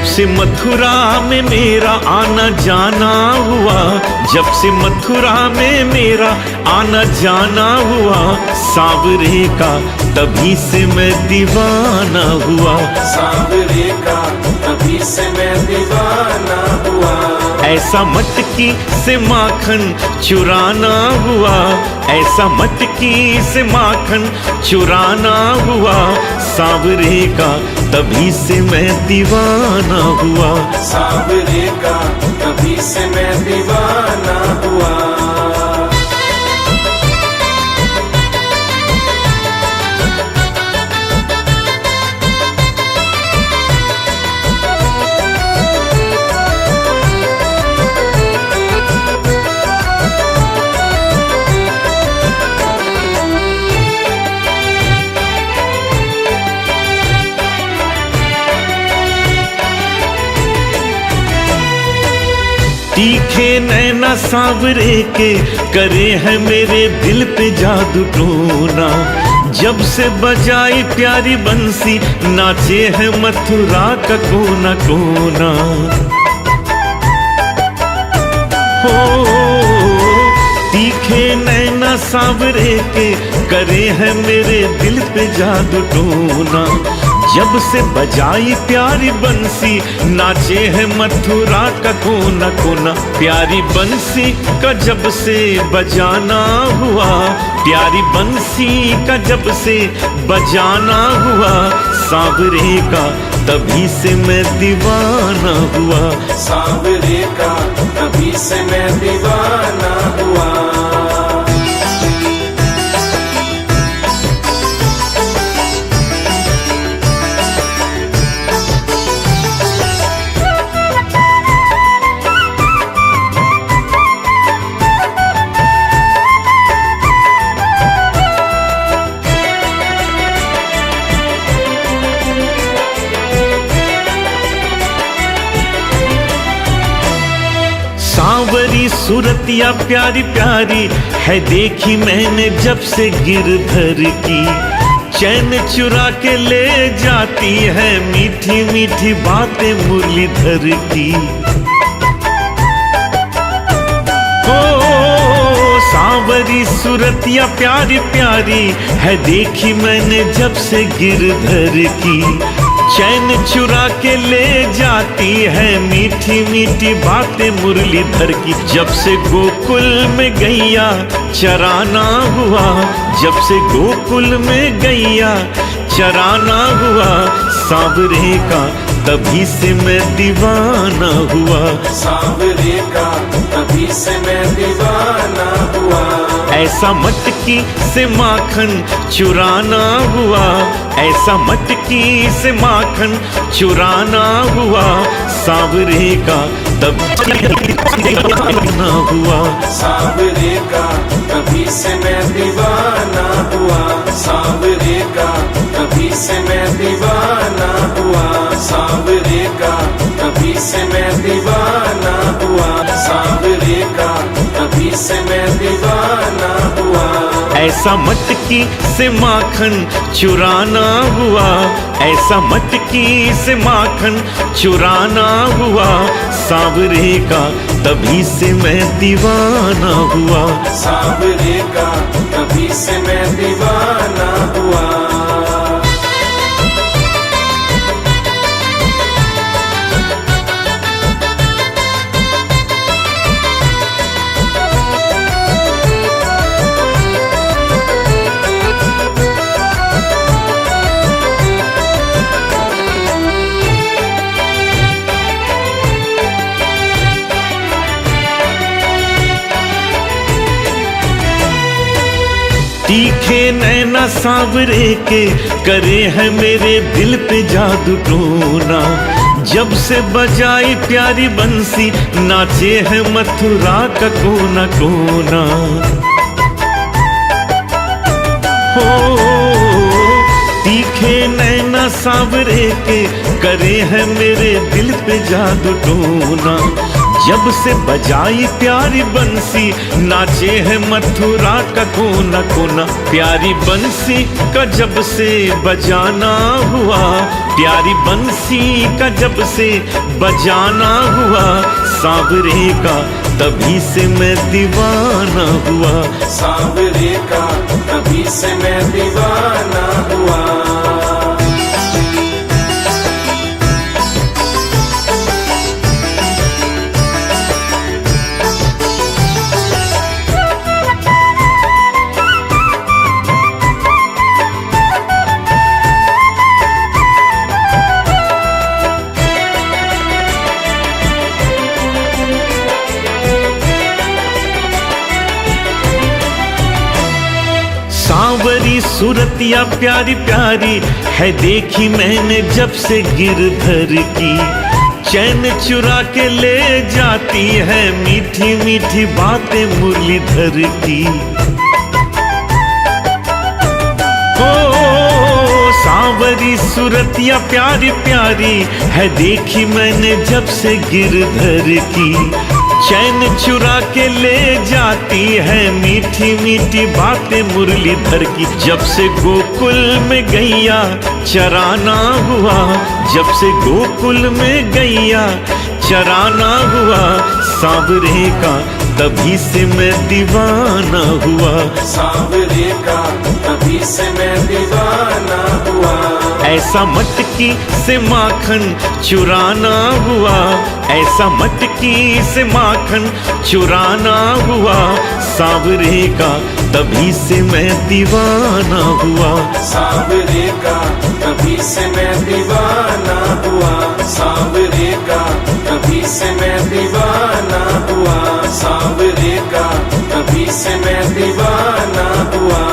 से मथुरा में मेरा आना जाना हुआ, जब से मथुरा में मेरा आना जाना हुआ, सांवरे का तभी से मैं दीवाना हुआ। सांवरे का तभी से मैं दीवाना हुआ। ऐसा मटकी से माखन चुराना हुआ, ऐसा मटकी से माखन चुराना हुआ, सांवरे का तभी से मैं दीवाना हुआ। सांवरे का तभी से मैं दीवाना हुआ। तीखे नैना सांवरे के करे हैं मेरे दिल पे जादू टोना, जब से बजाई प्यारी बंसी नाचे है मथुरा का कोना कोना। हो तीखे नैना सांवरे के करे हैं मेरे दिल पे जादू टोना, जब से बजाई प्यारी बंसी नाचे है मथुरा का कोना कोना। प्यारी बंसी का जब से बजाना हुआ, प्यारी बंसी का जब से बजाना हुआ, सांवरे का तभी से मैं दीवाना हुआ। सांवरे का तभी से मैं दीवाना हुआ। सांवरी सूरतिया प्यारी प्यारी है देखी मैंने जब से गिरधर की, चैन चुरा के ले जाती है मीठी मीठी बातें मुरलीधर की। ओ सांवरी सूरतिया प्यारी प्यारी है देखी मैंने जब से गिरधर की, चैन चुरा के ले जाती है मीठी मीठी बातें मुरलीधर की। जब से गोकुल में गैया चराना हुआ, जब से गोकुल में गैया चराना हुआ, सांवरे का तभी से मैं दीवाना हुआ। सांवरे का तभी से मैं दीवाना हुआ। ऐसा मटकी से माखन चुराना हुआ, ऐसा मटकी से माखन चुराना हुआ, सांवरे का तभी दीवाना हुआ। सांवरे का तभी से मैं दीवाना हुआ। सांवरे का तभी से मैं दीवाना हुआ। सांवरे का तभी से मैं दीवाना हुआ। सांवरे का तभी से मैं दीवाना हुआ। ऐसा मटकी से माखन चुराना हुआ, ऐसा मटकी से माखन चुराना हुआ, सांवरे का तभी से मैं दीवाना हुआ। सांवरे का तभी से मैं दीवाना हुआ। तीखे नैना सांवरे के करे हैं मेरे दिल पे जादू टोना, जब से बजाई प्यारी बंसी नाचे है मथुरा का कोना कोना। हो तीखे नैना सांवरे के करे हैं मेरे दिल पे जादू टोना, जब से बजाई प्यारी बंसी, नाचे है मथुरा का कोना कोना। प्यारी बंसी का जब से बजाना हुआ, प्यारी बंसी का जब से बजाना हुआ, सांवरे का तभी से मैं दीवाना हुआ। सांवरे का तभी से मैं दीवाना हुआ। सांवरी सूरतिया प्यारी प्यारी है, देखी मैंने जब से गिरधर की। चैन चुरा के ले जाती है, मीठी मीठी बातें मुरलीधर की। ओ सांवरी सूरतिया प्यारी प्यारी है, देखी मैंने जब से गिरधर की। चैन चुरा के ले जाती है, मीठी मीठी बातें मुरलीधर की। जब से गोकुल में गैया चराना हुआ, जब से गोकुल में गैया चराना हुआ, सांवरे का तभी से मैं दीवाना हुआ। सांवरे का तभी से मैं दीवाना हुआ। ऐसा मटकी से माखन चुराना हुआ, ऐसा मटकी से माखन चुराना हुआ, सांवरे का तभी से मैं दीवाना हुआ। सांवरे का तभी से मैं दीवाना हुआ। सांवरे का तभी से मैं दीवाना हुआ। सांवरे का तभी से मैं दीवाना हुआ।